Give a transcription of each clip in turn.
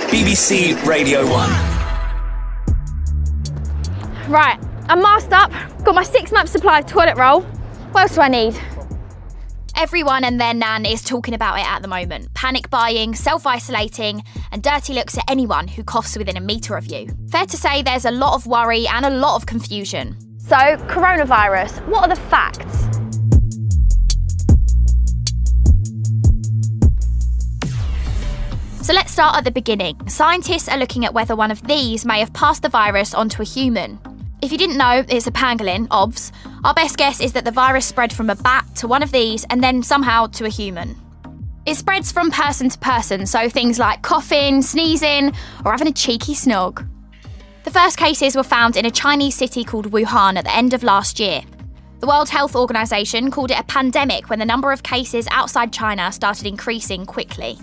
BBC Radio 1. Right, I'm masked up, got my 6-month supply of toilet roll. What else do I need? Everyone and their nan is talking about it at the moment. Panic buying, self-isolating, and dirty looks at anyone who coughs within a metre of you. Fair to say there's a lot of worry and a lot of confusion. So, coronavirus, what are the facts? So let's start at the beginning. Scientists are looking at whether one of these may have passed the virus onto a human. If you didn't know, it's a pangolin, OBS. Our best guess is that the virus spread from a bat to one of these and then somehow to a human. It spreads from person to person, so things like coughing, sneezing, or having a cheeky snog. The first cases were found in a Chinese city called Wuhan at the end of last year. The World Health Organization called it a pandemic when the number of cases outside China started increasing quickly.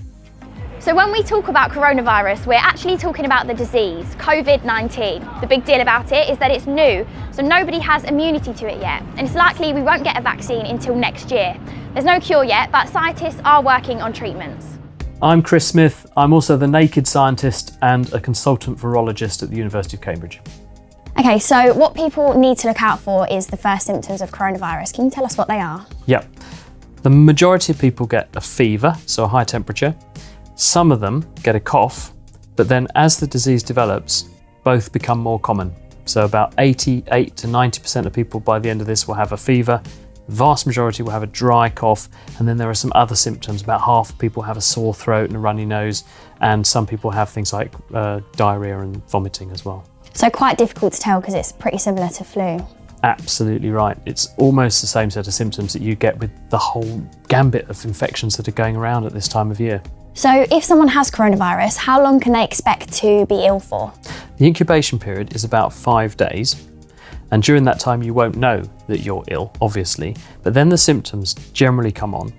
So when we talk about coronavirus, we're actually talking about the disease, COVID-19. The big deal about it is that it's new, so nobody has immunity to it yet, and it's likely we won't get a vaccine until next year. There's no cure yet, but scientists are working on treatments. I'm Chris Smith. I'm also the naked scientist and a consultant virologist at the University of Cambridge. Okay, so what people need to look out for is the first symptoms of coronavirus. Can you tell us what they are? Yep. The majority of people get a fever, so a high temperature. Some of them get a cough, but then as the disease develops, both become more common. So about 88 to 90% of people by the end of this will have a fever. The vast majority will have a dry cough, and then there are some other symptoms. About half of people have a sore throat and a runny nose, and some people have things like diarrhea and vomiting as well. So quite difficult to tell because it's pretty similar to flu. Absolutely right. It's almost the same set of symptoms that you get with the whole gambit of infections that are going around at this time of year. So if someone has coronavirus, how long can they expect to be ill for? The incubation period is about 5 days, and during that time you won't know that you're ill, obviously, but then the symptoms generally come on.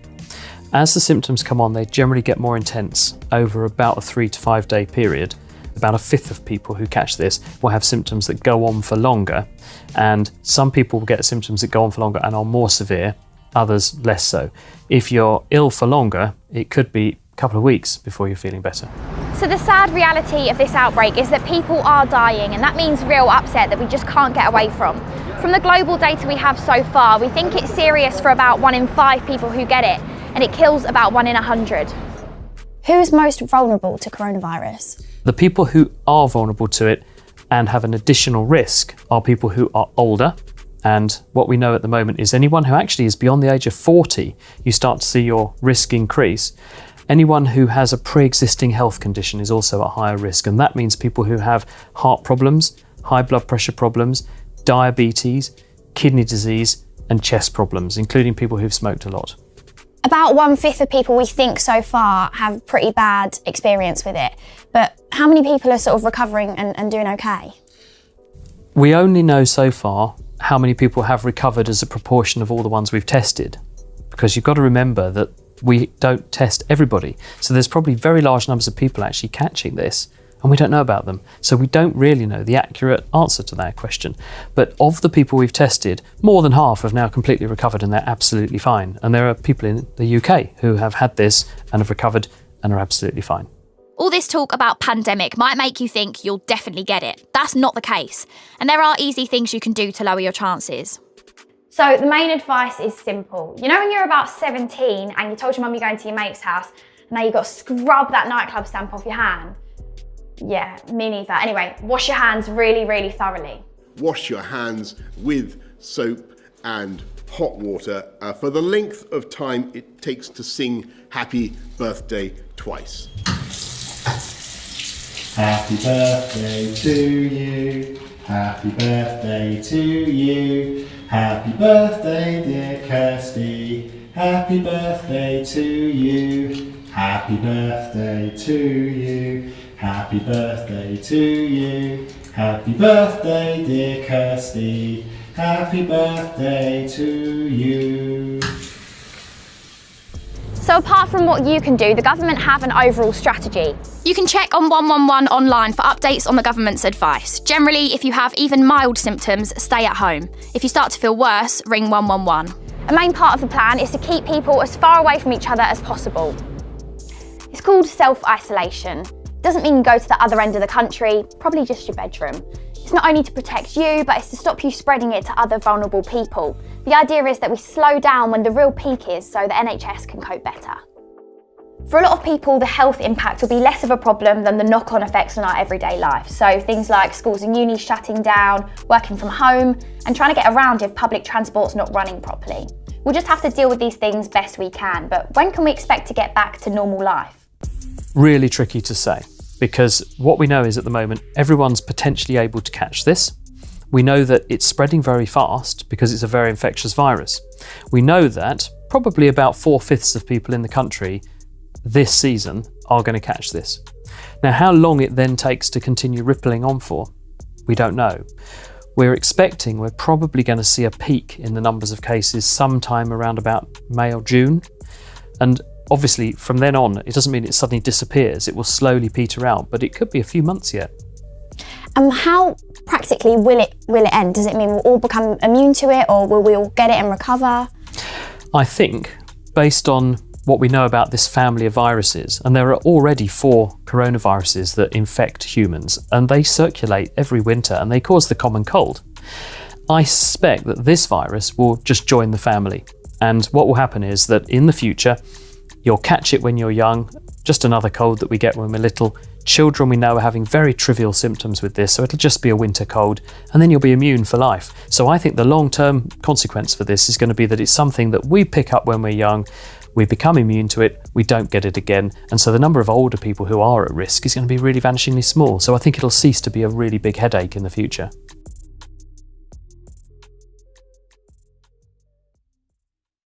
As the symptoms come on, they generally get more intense over about a 3 to 5 day period. About a fifth of people who catch this will have symptoms that go on for longer, and some people will get symptoms that go on for longer and are more severe, others less so. If you're ill for longer, it could be couple of weeks before you're feeling better. So the sad reality of this outbreak is that people are dying, and that means real upset that we just can't get away from. From the global data we have so far, we think it's serious for about 1 in 5 people who get it, and it kills about 1 in 100. Who's most vulnerable to coronavirus? The people who are vulnerable to it and have an additional risk are people who are older, and what we know at the moment is anyone who actually is beyond the age of 40, you start to see your risk increase. Anyone who has a pre-existing health condition is also at higher risk, and that means people who have heart problems, high blood pressure problems, diabetes, kidney disease, and chest problems, including people who've smoked a lot. About 1/5 of people we think so far have pretty bad experience with it, but how many people are sort of recovering and doing okay? We only know so far how many people have recovered as a proportion of all the ones we've tested, because you've got to remember that we don't test everybody. So there's probably very large numbers of people actually catching this, and we don't know about them. So we don't really know the accurate answer to that question. But of the people we've tested, more than half have now completely recovered and they're absolutely fine. And there are people in the UK who have had this and have recovered and are absolutely fine. All this talk about pandemic might make you think you'll definitely get it. That's not the case. And there are easy things you can do to lower your chances. So the main advice is simple. You know when you're about 17 and you told your mum you're going to your mate's house, and now you've got to scrub that nightclub stamp off your hand? Yeah, me neither. Anyway, wash your hands really, really thoroughly. Wash your hands with soap and hot water for the length of time it takes to sing Happy Birthday twice. Happy birthday to you. Happy birthday to you. Happy birthday, dear Kirsty. Happy birthday to you. Happy birthday to you. Happy birthday to you. Happy birthday, dear Kirsty. Happy birthday to you. So apart from what you can do, the government have an overall strategy. You can check on 111 online for updates on the government's advice. Generally, if you have even mild symptoms, stay at home. If you start to feel worse, ring 111. A main part of the plan is to keep people as far away from each other as possible. It's called self-isolation. Doesn't mean you go to the other end of the country, probably just your bedroom. It's not only to protect you, but it's to stop you spreading it to other vulnerable people. The idea is that we slow down when the real peak is so the NHS can cope better. For a lot of people, the health impact will be less of a problem than the knock-on effects on our everyday life. So things like schools and unis shutting down, working from home, and trying to get around if public transport's not running properly. We'll just have to deal with these things best we can, but when can we expect to get back to normal life? Really tricky to say, because what we know is at the moment, everyone's potentially able to catch this. We know that it's spreading very fast because it's a very infectious virus. We know that probably about 4/5 of people in the country this season are going to catch this. Now, how long it then takes to continue rippling on for, we don't know. We're probably going to see a peak in the numbers of cases sometime around about May or June. And obviously from then on, it doesn't mean it suddenly disappears. It will slowly peter out, but it could be a few months yet. How practically will it end? Does it mean we'll all become immune to it, or will we all get it and recover? I think, based on what we know about this family of viruses, and there are already 4 coronaviruses that infect humans, and they circulate every winter and they cause the common cold. I suspect that this virus will just join the family, and what will happen is that in the future you'll catch it when you're young, just another cold that we get when we're little. Children we know are having very trivial symptoms with this, so it'll just be a winter cold, and then you'll be immune for life. So I think the long-term consequence for this is going to be that it's something that we pick up when we're young, we become immune to it, we don't get it again, and so the number of older people who are at risk is going to be really vanishingly small. So I think it'll cease to be a really big headache in the future.